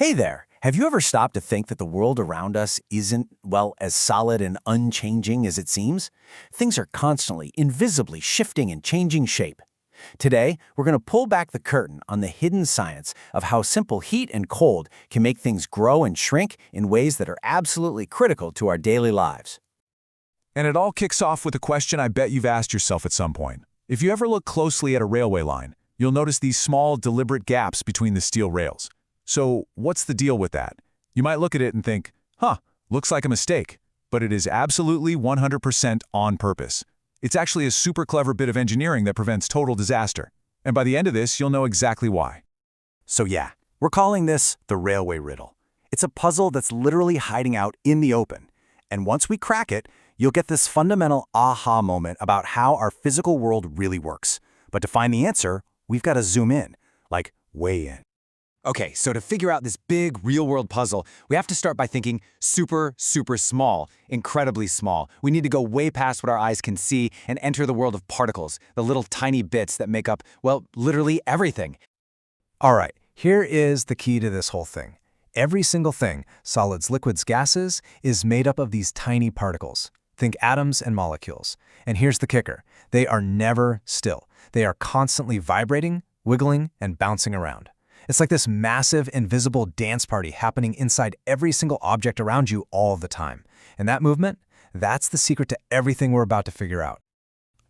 Hey there! Have you ever stopped to think that the world around us isn't, well, as solid and unchanging as it seems? Things are constantly, invisibly shifting and changing shape. Today, we're going to pull back the curtain on the hidden science of how simple heat and cold can make things grow and shrink in ways that are absolutely critical to our daily lives. And it all kicks off with a question I bet you've asked yourself at some point. If you ever look closely at a railway line, you'll notice these small, deliberate gaps between the steel rails. So what's the deal with that? You might look at it and think, looks like a mistake. But it is absolutely 100% on purpose. It's actually a super clever bit of engineering that prevents total disaster. And by the end of this, you'll know exactly why. So yeah, we're calling this the railway riddle. It's a puzzle that's literally hiding out in the open. And once we crack it, you'll get this fundamental aha moment about how our physical world really works. But to find the answer, we've got to zoom in, like way in. Okay, so to figure out this big, real-world puzzle, we have to start by thinking super, super small, incredibly small. We need to go way past what our eyes can see and enter the world of particles, the little tiny bits that make up, well, literally everything. All right, here is the key to this whole thing. Every single thing, solids, liquids, gases, is made up of these tiny particles. Think atoms and molecules. And here's the kicker. They are never still. They are constantly vibrating, wiggling, and bouncing around. It's like this massive, invisible dance party happening inside every single object around you all the time. And that movement, that's the secret to everything we're about to figure out.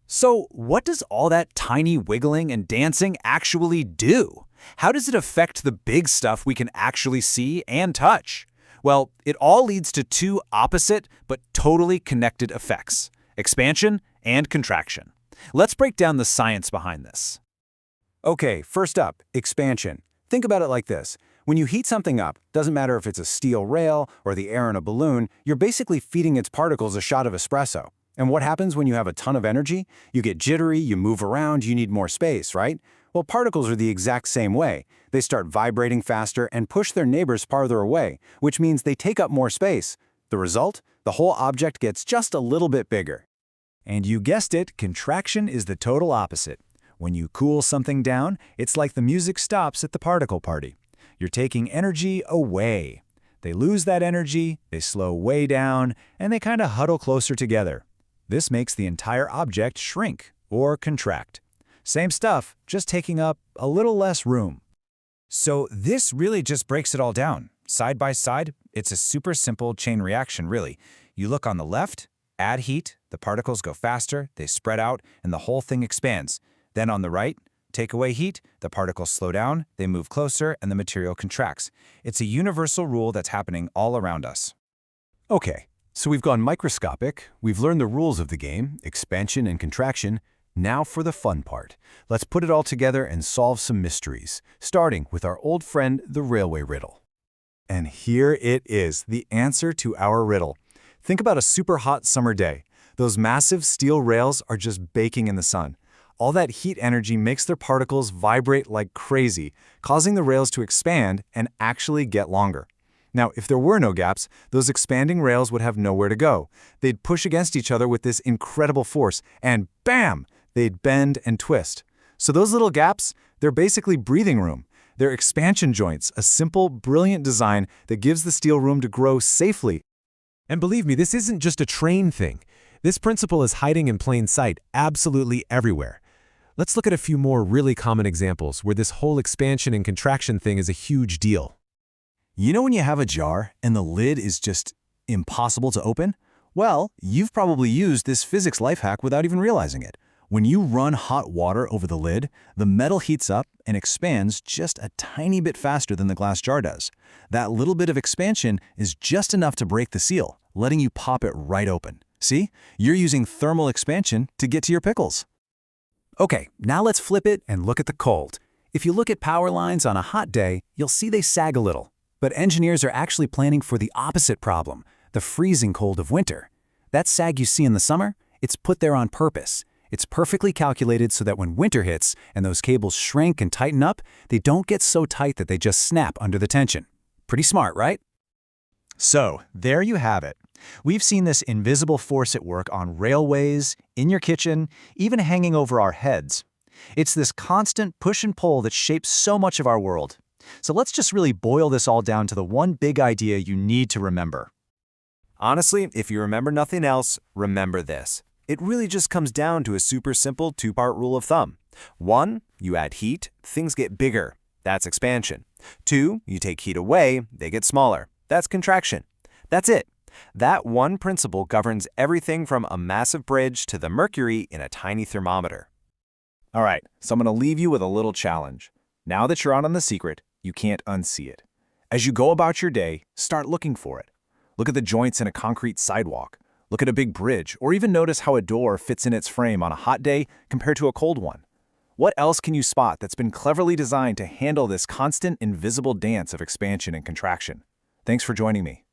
So what does all that tiny wiggling and dancing actually do? How does it affect the big stuff we can actually see and touch? Well, it all leads to two opposite but totally connected effects: expansion and contraction. Let's break down the science behind this. Okay, first up, expansion. Think about it like this. When you heat something up, doesn't matter if it's a steel rail or the air in a balloon, you're basically feeding its particles a shot of espresso. And what happens when you have a ton of energy? You get jittery, you move around, you need more space, right? Well, particles are the exact same way. They start vibrating faster and push their neighbors farther away, which means they take up more space. The result? The whole object gets just a little bit bigger. And you guessed it, contraction is the total opposite. When you cool something down, it's like the music stops at the particle party. You're taking energy away. They lose that energy, they slow way down, and they kind of huddle closer together. This makes the entire object shrink or contract. Same stuff, just taking up a little less room. So this really just breaks it all down. Side by side, it's a super simple chain reaction, really. You look on the left, add heat, the particles go faster, they spread out, and the whole thing expands. Then on the right, take away heat, the particles slow down, they move closer, and the material contracts. It's a universal rule that's happening all around us. Okay, so we've gone microscopic, we've learned the rules of the game, expansion and contraction. Now for the fun part. Let's put it all together and solve some mysteries, starting with our old friend, the railway riddle. And here it is, the answer to our riddle. Think about a super hot summer day. Those massive steel rails are just baking in the sun. All that heat energy makes their particles vibrate like crazy, causing the rails to expand and actually get longer. Now, if there were no gaps, those expanding rails would have nowhere to go. They'd push against each other with this incredible force, and bam! They'd bend and twist. So those little gaps, they're basically breathing room. They're expansion joints, a simple, brilliant design that gives the steel room to grow safely. And believe me, this isn't just a train thing. This principle is hiding in plain sight, absolutely everywhere. Let's look at a few more really common examples where this whole expansion and contraction thing is a huge deal. You know when you have a jar and the lid is just impossible to open? Well, you've probably used this physics life hack without even realizing it. When you run hot water over the lid, the metal heats up and expands just a tiny bit faster than the glass jar does. That little bit of expansion is just enough to break the seal, letting you pop it right open. See? You're using thermal expansion to get to your pickles. Okay, now let's flip it and look at the cold. If you look at power lines on a hot day, you'll see they sag a little. But engineers are actually planning for the opposite problem, the freezing cold of winter. That sag you see in the summer, it's put there on purpose. It's perfectly calculated so that when winter hits and those cables shrink and tighten up, they don't get so tight that they just snap under the tension. Pretty smart, right? So, there you have it. We've seen this invisible force at work on railways, in your kitchen, even hanging over our heads. It's this constant push and pull that shapes so much of our world. So let's just really boil this all down to the one big idea you need to remember. Honestly, if you remember nothing else, remember this. It really just comes down to a super simple two-part rule of thumb. 1, you add heat, things get bigger. That's expansion. 2, you take heat away, they get smaller. That's contraction. That's it. That one principle governs everything from a massive bridge to the mercury in a tiny thermometer. All right, so I'm going to leave you with a little challenge. Now that you're out on the secret, you can't unsee it. As you go about your day, start looking for it. Look at the joints in a concrete sidewalk. Look at a big bridge, or even notice how a door fits in its frame on a hot day compared to a cold one. What else can you spot that's been cleverly designed to handle this constant, invisible dance of expansion and contraction? Thanks for joining me.